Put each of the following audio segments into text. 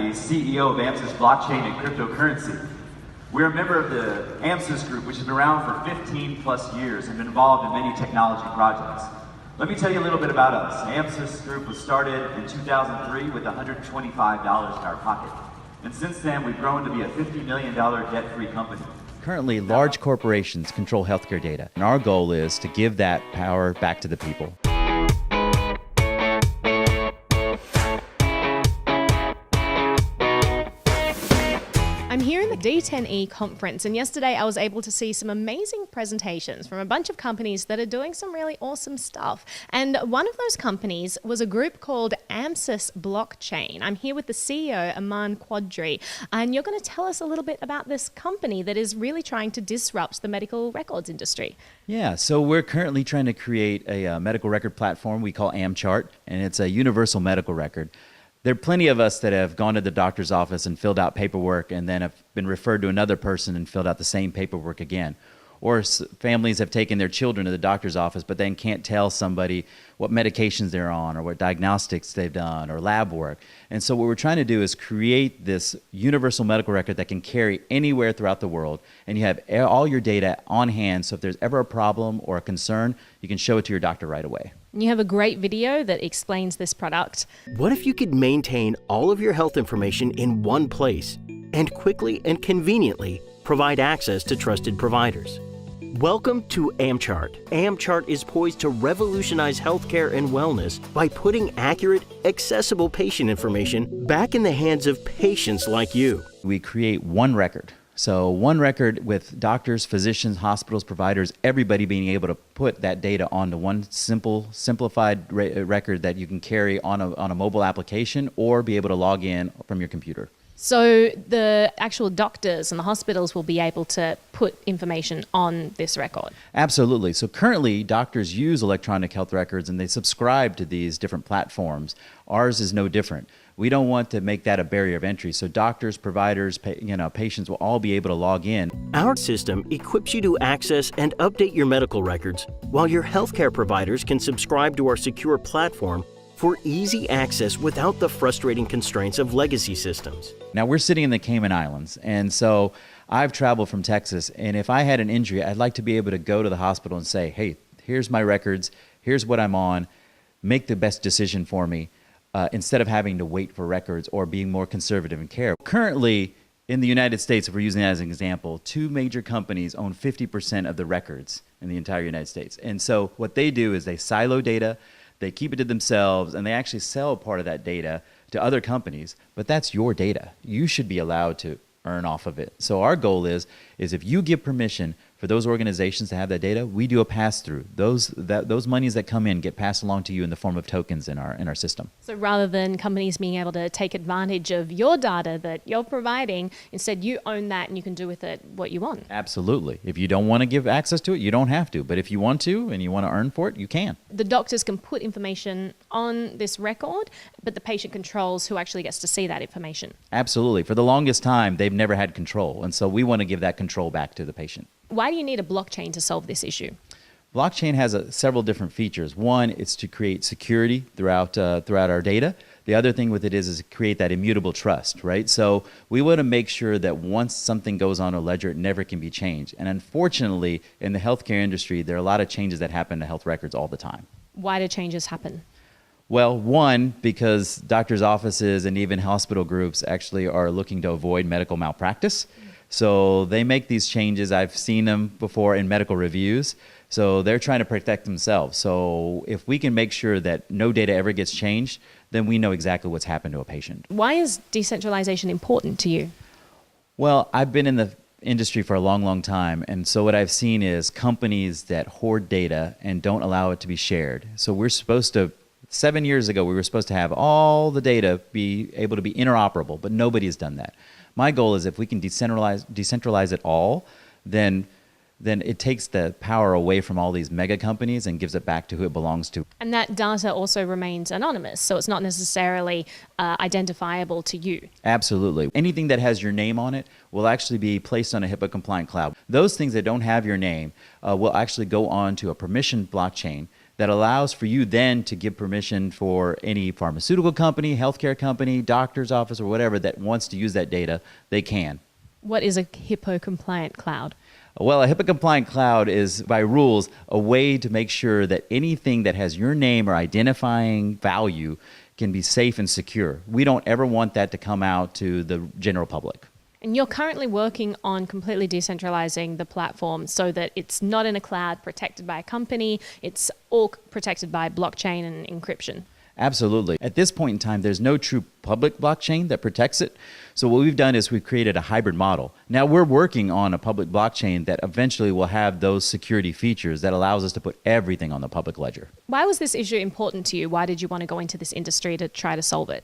the CEO of Amsys Blockchain and Cryptocurrency. We're a member of the Amsys Group, which has been around for 15 plus years and been involved in many technology projects. Let me tell you a little bit about us. Amsys Group was started in 2003 with $125 in our pocket. And since then, we've grown to be a $50 million debt-free company. Currently, large corporations control healthcare data, and our goal is to give that power back to the people. I'm here in the D10E conference, and yesterday I was able to see some amazing presentations from a bunch of companies that are doing some really awesome stuff. And one of those companies was a group called Amsys Blockchain. I'm here with the CEO, Aman Quadri, and you're going to tell us a little bit about this company that is really trying to disrupt the medical records industry. Yeah, so we're currently trying to create a medical record platform we call Amchart, and it's a universal medical record. There are plenty of us that have gone to the doctor's office and filled out paperwork and then have been referred to another person and filled out the same paperwork again. Or families have taken their children to the doctor's office but then can't tell somebody what medications they're on or what diagnostics they've done or lab work. And so what we're trying to do is create this universal medical record that can carry anywhere throughout the world, and you have all your data on hand, so if there's ever a problem or a concern, you can show it to your doctor right away. You have a great video that explains this product. What if you could maintain all of your health information in one place and quickly and conveniently provide access to trusted providers? Welcome to Amchart. Amchart is poised to revolutionize healthcare and wellness by putting accurate, accessible patient information back in the hands of patients like you. We create one record. So one record with doctors, physicians, hospitals, providers, everybody being able to put that data onto one simplified record that you can carry on a mobile application or be able to log in from your computer. So the actual doctors and the hospitals will be able to put information on this record? Absolutely. So currently, doctors use electronic health records and they subscribe to these different platforms. Ours is no different. We don't want to make that a barrier of entry. So doctors, providers, patients will all be able to log in. Our system equips you to access and update your medical records, while your healthcare providers can subscribe to our secure platform for easy access without the frustrating constraints of legacy systems. Now, we're sitting in the Cayman Islands, and so I've traveled from Texas, and if I had an injury, I'd like to be able to go to the hospital and say, hey, here's my records, here's what I'm on, make the best decision for me, instead of having to wait for records or being more conservative in care. Currently, in the United States, if we're using that as an example, 2 major companies own 50% of the records in the entire United States. And so what they do is they silo data, they keep it to themselves, and they actually sell part of that data to other companies, but that's your data. You should be allowed to earn off of it. So our goal is if you give permission for those organizations to have that data, we do a pass-through. Those monies that come in get passed along to you in the form of tokens in our system. So rather than companies being able to take advantage of your data that you're providing, instead you own that and you can do with it what you want. Absolutely. If you don't want to give access to it, you don't have to. But if you want to and you want to earn for it, you can. The doctors can put information on this record, but the patient controls who actually gets to see that information. Absolutely. For the longest time, they've never had control. And so we want to give that control back to the patient. Why do you need a blockchain to solve this issue? Blockchain has several different features. One is to create security throughout our data. The other thing with it is create that immutable trust, right? So we want to make sure that once something goes on a ledger, it never can be changed. And unfortunately, in the healthcare industry, there are a lot of changes that happen to health records all the time. Why do changes happen? Well, one, because doctors' offices and even hospital groups actually are looking to avoid medical malpractice. So they make these changes. I've seen them before in medical reviews. So they're trying to protect themselves. So if we can make sure that no data ever gets changed, then we know exactly what's happened to a patient. Why is decentralization important to you? Well, I've been in the industry for a long, long time. And so what I've seen is companies that hoard data and don't allow it to be shared. So we're supposed to 7 years ago, we were supposed to have all the data be able to be interoperable, but nobody has done that. My goal is if we can decentralize it all, then it takes the power away from all these mega companies and gives it back to who it belongs to. And that data also remains anonymous, so it's not necessarily identifiable to you. Absolutely. Anything that has your name on it will actually be placed on a HIPAA-compliant cloud. Those things that don't have your name will actually go on to a permissioned blockchain that allows for you then to give permission for any pharmaceutical company, healthcare company, doctor's office, or whatever that wants to use that data, they can. What is a HIPAA-compliant cloud? Well, a HIPAA-compliant cloud is, by rules, a way to make sure that anything that has your name or identifying value can be safe and secure. We don't ever want that to come out to the general public. And you're currently working on completely decentralizing the platform so that it's not in a cloud protected by a company, it's all protected by blockchain and encryption. Absolutely. At this point in time, there's no true public blockchain that protects it. So what we've done is we've created a hybrid model. Now we're working on a public blockchain that eventually will have those security features that allows us to put everything on the public ledger. Why was this issue important to you? Why did you want to go into this industry to try to solve it?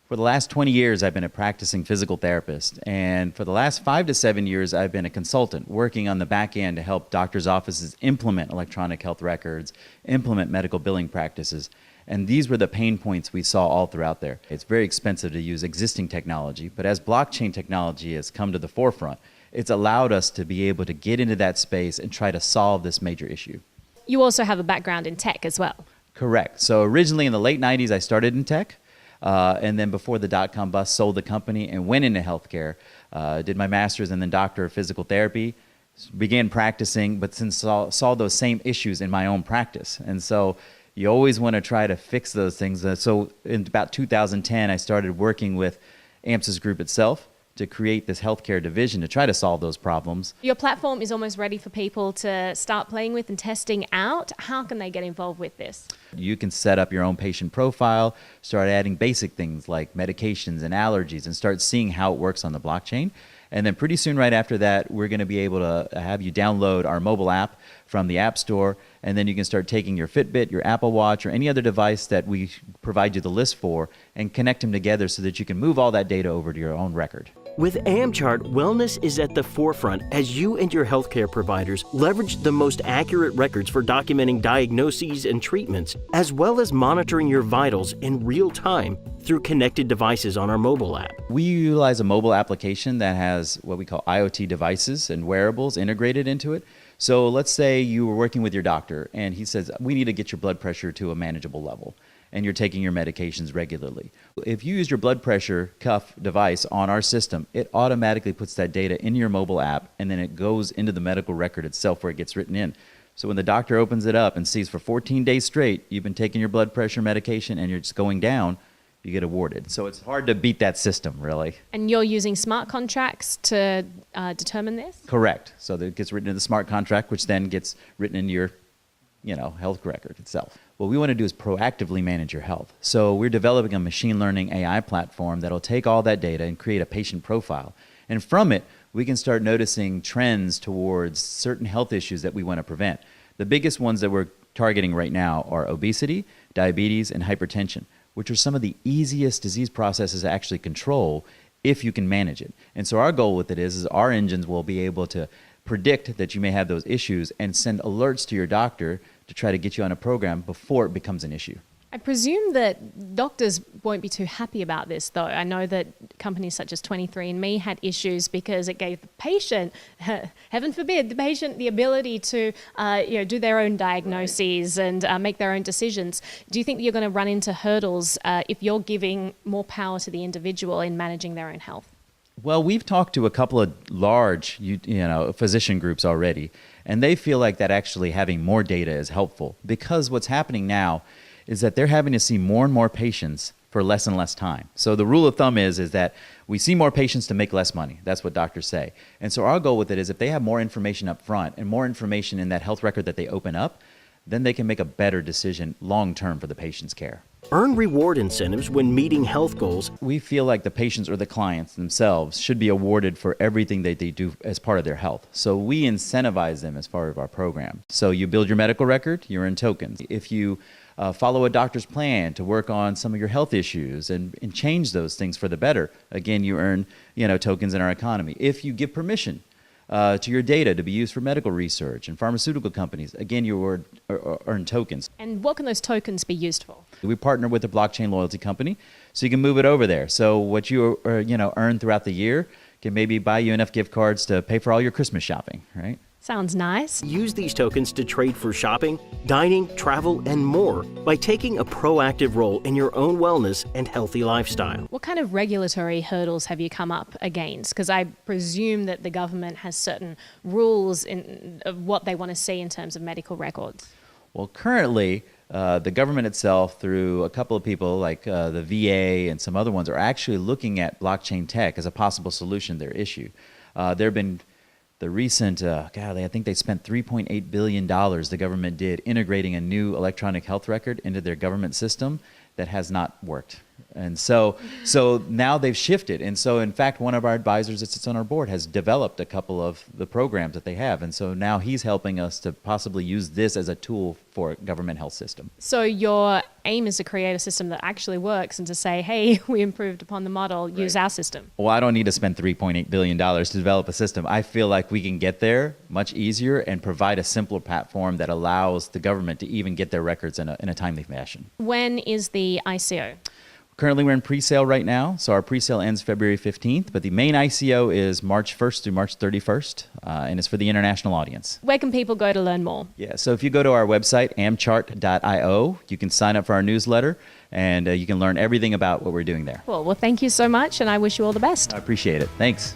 For the last 20 years, I've been a practicing physical therapist. And for the last 5 to 7 years, I've been a consultant working on the back end to help doctors' offices implement electronic health records, implement medical billing practices. And these were the pain points we saw all throughout there. It's very expensive to use existing technology, but as blockchain technology has come to the forefront, it's allowed us to be able to get into that space and try to solve this major issue. You also have a background in tech as well. Correct. So originally in the late 90s, I started in tech. And then before the dot-com bust, sold the company and went into healthcare. Did my master's and then doctor of physical therapy. Began practicing, but since saw those same issues in my own practice. And so you always want to try to fix those things. So in about 2010, I started working with AMSys Group itself to create this healthcare division to try to solve those problems. Your platform is almost ready for people to start playing with and testing out. How can they get involved with this? You can set up your own patient profile, start adding basic things like medications and allergies, and start seeing how it works on the blockchain. And then pretty soon right after that, we're going to be able to have you download our mobile app from the App Store, and then you can start taking your Fitbit, your Apple Watch, or any other device that we provide you the list for and connect them together so that you can move all that data over to your own record. With Amchart, wellness is at the forefront as you and your healthcare providers leverage the most accurate records for documenting diagnoses and treatments, as well as monitoring your vitals in real time through connected devices on our mobile app. We utilize a mobile application that has what we call IoT devices and wearables integrated into it. So let's say you were working with your doctor and he says, we need to get your blood pressure to a manageable level, and you're taking your medications regularly. If you use your blood pressure cuff device on our system, it automatically puts that data in your mobile app, and then it goes into the medical record itself where it gets written in. So when the doctor opens it up and sees for 14 days straight, you've been taking your blood pressure medication and you're just going down, you get awarded. So it's hard to beat that system, really. And you're using smart contracts to determine this? Correct. So that it gets written in the smart contract, which then gets written in your health record itself. What we want to do is proactively manage your health. So we're developing a machine learning AI platform that'll take all that data and create a patient profile. And from it, we can start noticing trends towards certain health issues that we want to prevent. The biggest ones that we're targeting right now are obesity, diabetes, and hypertension, which are some of the easiest disease processes to actually control if you can manage it. And so our goal with it is our engines will be able to predict that you may have those issues and send alerts to your doctor to try to get you on a program before it becomes an issue. I presume that doctors won't be too happy about this, though. I know that companies such as 23andMe had issues because it gave the patient, heaven forbid, the patient the ability to do their own diagnoses and make their own decisions. Do you think that you're going to run into hurdles if you're giving more power to the individual in managing their own health? Well, we've talked to a couple of large physician groups already, and they feel like that actually having more data is helpful, because what's happening now is that they're having to see more and more patients for less and less time. So the rule of thumb is that we see more patients to make less money. That's what doctors say. And so our goal with it is if they have more information up front and more information in that health record that they open up, then they can make a better decision long term for the patient's care. Earn reward incentives when meeting health goals. We feel like the patients or the clients themselves should be awarded for everything that they do as part of their health. So we incentivize them as part of our program. So you build your medical record, you earn tokens. If you follow a doctor's plan to work on some of your health issues and change those things for the better, again, you earn tokens in our economy. If you give permission to your data to be used for medical research and pharmaceutical companies, again, you earn tokens. And what can those tokens be used for? We partner with a blockchain loyalty company, so you can move it over there. So what you earn throughout the year can maybe buy you enough gift cards to pay for all your Christmas shopping, right? Sounds nice. Use these tokens to trade for shopping, dining, travel, and more by taking a proactive role in your own wellness and healthy lifestyle. What kind of regulatory hurdles have you come up against? Because I presume that the government has certain rules of what they want to see in terms of medical records. Well, currently, the government itself, through a couple of people like the VA and some other ones, are actually looking at blockchain tech as a possible solution to their issue. There have been the recent, I think they spent $3.8 billion, the government did, integrating a new electronic health record into their government system that has not worked. And so now they've shifted. And so, in fact, one of our advisors that sits on our board has developed a couple of the programs that they have. And so now he's helping us to possibly use this as a tool for a government health system. So your aim is to create a system that actually works and to say, hey, we improved upon the model, use our system. Well, I don't need to spend $3.8 billion to develop a system. I feel like we can get there much easier and provide a simpler platform that allows the government to even get their records in a timely fashion. When is the ICO? Currently, we're in pre-sale right now, so our pre-sale ends February 15th, but the main ICO is March 1st through March 31st, and it's for the international audience. Where can people go to learn more? Yeah, so if you go to our website, amchart.io, you can sign up for our newsletter, and you can learn everything about what we're doing there. Cool. Well, thank you so much, and I wish you all the best. I appreciate it. Thanks.